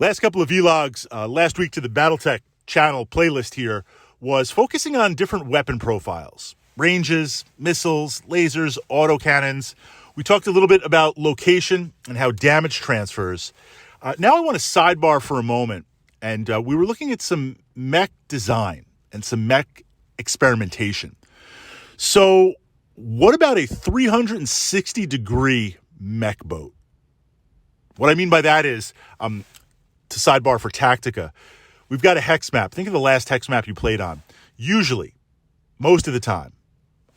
Last couple of vlogs, last week to the Battletech channel playlist here, was focusing on different weapon profiles. Ranges, missiles, lasers, autocannons. We talked a little bit about location and how damage transfers. Now I want to sidebar for a moment. And we were looking at some mech design and some mech experimentation. So what about a 360-degree mech boat? What I mean by that is, to sidebar for Tactica, we've got a hex map. Think of the last hex map you played on. Usually, most of the time,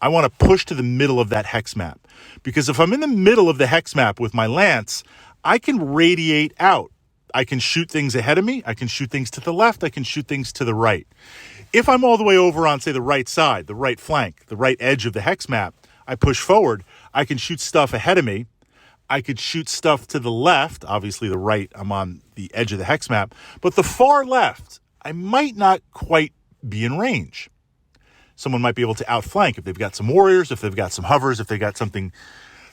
I want to push to the middle of that hex map. Because if I'm in the middle of the hex map with my lance, I can radiate out. I can shoot things ahead of me. I can shoot things to the left. I can shoot things to the right. If I'm all the way over on, say, the right side, the right flank, the right edge of the hex map, I push forward. I can shoot stuff ahead of me. I could shoot stuff to the left. Obviously, the right, I'm on the edge of the hex map. But the far left, I might not quite be in range. Someone might be able to outflank if they've got some warriors, if they've got some hovers, if they've got something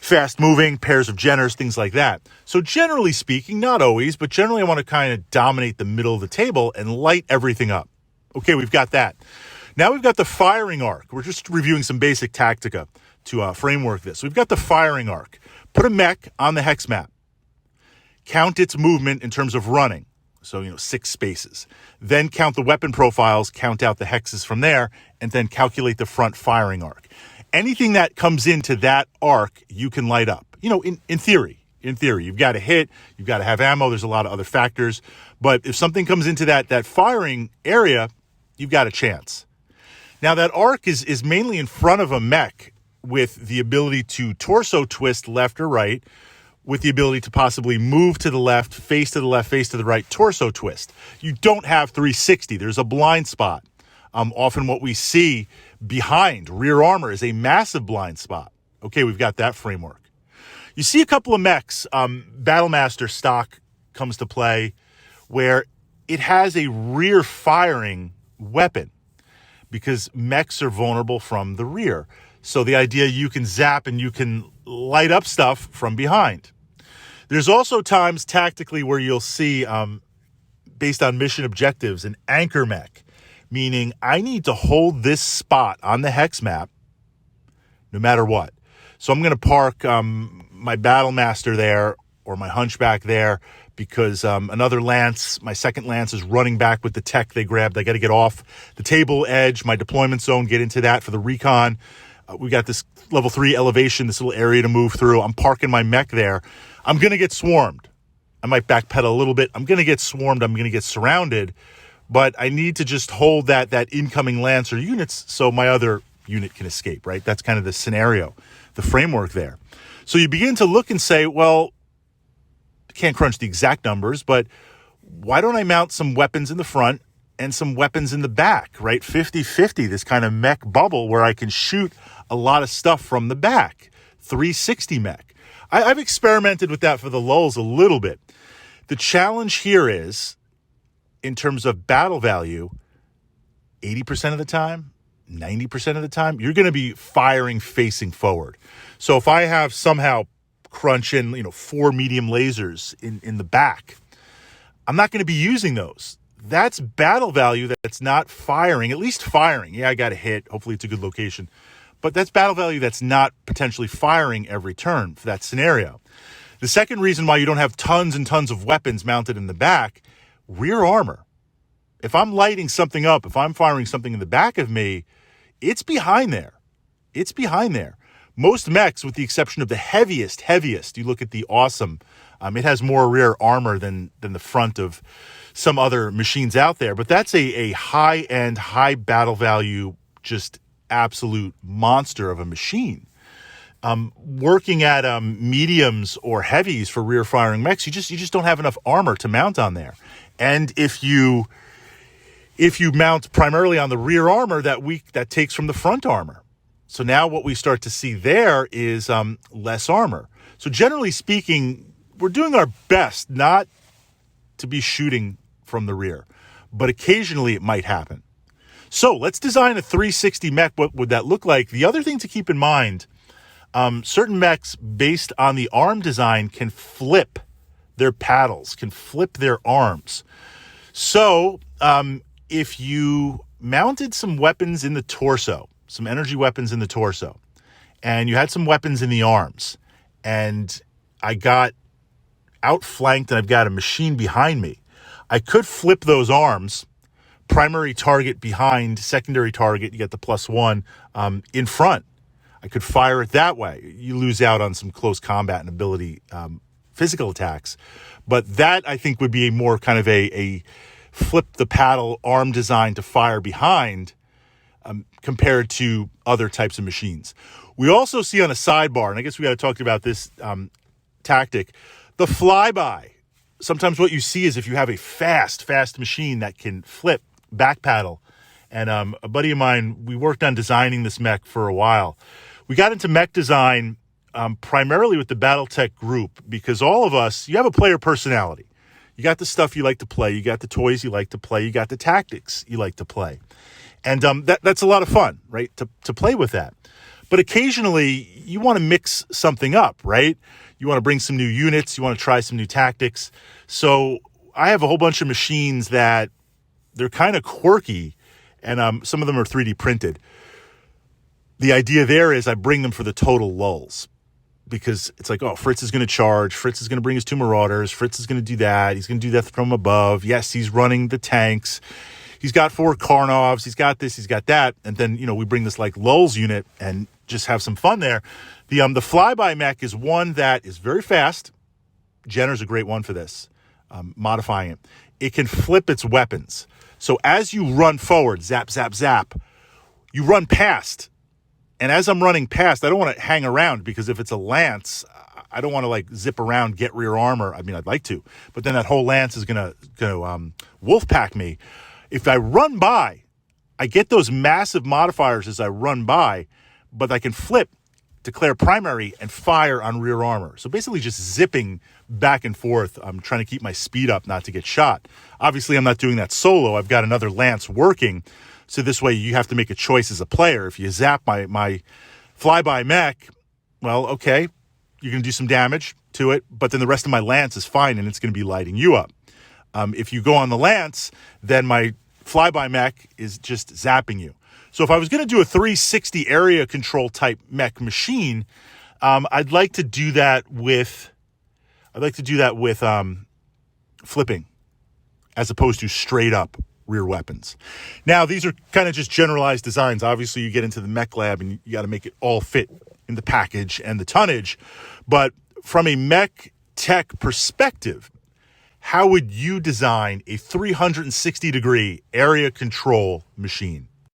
fast-moving, pairs of Jenners, things like that. So generally speaking, not always, but generally I want to kind of dominate the middle of the table and light everything up. Okay, we've got that. Now we've got the firing arc. We're just reviewing some basic Tactica to framework this. We've got the firing arc. Put a mech on the hex map. Count its movement in terms of running. So, 6 spaces. Then count the weapon profiles, count out the hexes from there, and then calculate the front firing arc. Anything that comes into that arc, you can light up. In theory. In theory, you've got to hit, you've got to have ammo, there's a lot of other factors. But if something comes into that firing area, you've got a chance. Now, that arc is mainly in front of a mech with the ability to torso twist left or right, with the ability to possibly move to the left, face to the right, torso twist. You don't have 360. There's a blind spot. Often what we see behind rear armor is a massive blind spot. Okay, we've got that framework. You see a couple of mechs, Battlemaster stock comes to play, where it has a rear firing weapon because mechs are vulnerable from the rear. So the idea you can zap and you can light up stuff from behind. There's also times tactically where you'll see, based on mission objectives, an anchor mech, meaning I need to hold this spot on the hex map no matter what. So I'm going to park my Battlemaster there or my Hunchback there because another lance, my second lance, is running back with the tech they grabbed. I got to get off the table edge, my deployment zone, get into that for the recon. We got this level 3 elevation, this little area to move through. I'm parking my mech there. I'm going to get swarmed. I might backpedal a little bit. I'm going to get swarmed. I'm going to get surrounded. But I need to just hold that incoming Lancer units so my other unit can escape, right? That's kind of the scenario, the framework there. So you begin to look and say, well, can't crunch the exact numbers, but why don't I mount some weapons in the front and some weapons in the back, right? 50-50, this kind of mech bubble where I can shoot a lot of stuff from the back. 360 mech. I've experimented with that for the lulz a little bit. The challenge here is, in terms of battle value, 80% of the time, 90% of the time, you're going to be firing facing forward. So if I have somehow crunch in, 4 medium lasers in the back, I'm not going to be using those. That's battle value that's not firing, at least firing. Yeah, I got a hit. Hopefully it's a good location. But that's battle value that's not potentially firing every turn for that scenario. The second reason why you don't have tons and tons of weapons mounted in the back, rear armor. If I'm lighting something up, if I'm firing something in the back of me, it's behind there. It's behind there. Most mechs, with the exception of the heaviest, you look at the Awesome, it has more rear armor than the front of some other machines out there. But that's a high-end, high battle value, just absolute monster of a machine. Working at mediums or heavies for rear firing mechs, you just don't have enough armor to mount on there. And if you mount primarily on the rear armor, that takes from the front armor. So now what we start to see there is less armor. So generally speaking, we're doing our best not to be shooting from the rear, but occasionally it might happen. So let's design a 360 mech. What would that look like? The other thing to keep in mind, certain mechs based on the arm design can flip their paddles, can flip their arms. So if you mounted some weapons in the torso, some energy weapons in the torso, and you had some weapons in the arms, and I got outflanked and I've got a machine behind me, I could flip those arms, primary target behind, secondary target, you get the +1 in front. I could fire it that way. You lose out on some close combat and ability physical attacks. But that, I think, would be a more kind of a flip the paddle arm design to fire behind compared to other types of machines. We also see on a sidebar, and I guess we got to talk about this tactic, the flyby. Sometimes what you see is if you have a fast machine that can flip back paddle. And a buddy of mine, we worked on designing this mech for a while. We got into mech design primarily with the Battletech group because all of us, you have a player personality. You got the stuff you like to play. You got the toys you like to play. You got the tactics you like to play. And that's a lot of fun, right, to play with that. But occasionally, you want to mix something up, right? You want to bring some new units. You want to try some new tactics. So I have a whole bunch of machines that they're kind of quirky, and some of them are 3D printed. The idea there is I bring them for the total lulls because it's like, oh, Fritz is going to charge. Fritz is going to bring his 2 Marauders. Fritz is going to do that. He's going to do that from above. Yes, he's running the tanks. He's got 4 Karnovs. He's got this. He's got that. And then, we bring this like lulls unit and just have some fun there. The flyby mech is one that is very fast. Jenner's a great one for this, modifying it. It can flip its weapons. So as you run forward, zap, zap, zap, you run past. And as I'm running past, I don't want to hang around because if it's a lance, I don't want to like zip around, get rear armor. I mean, I'd like to, but then that whole lance is gonna wolf pack me. If I run by, I get those massive modifiers as I run by, but I can flip, declare primary, and fire on rear armor. So basically just zipping back and forth. I'm trying to keep my speed up, not to get shot. Obviously, I'm not doing that solo. I've got another lance working. So this way you have to make a choice as a player. If you zap my flyby mech, well, okay, you're going to do some damage to it, but then the rest of my lance is fine and it's going to be lighting you up. If you go on the lance, then my flyby mech is just zapping you. So if I was going to do a 360 area control type mech machine, I'd like to do that with flipping as opposed to straight up rear weapons. Now, these are kind of just generalized designs. Obviously, you get into the mech lab and you got to make it all fit in the package and the tonnage. But from a mech tech perspective, how would you design a 360-degree area control machine?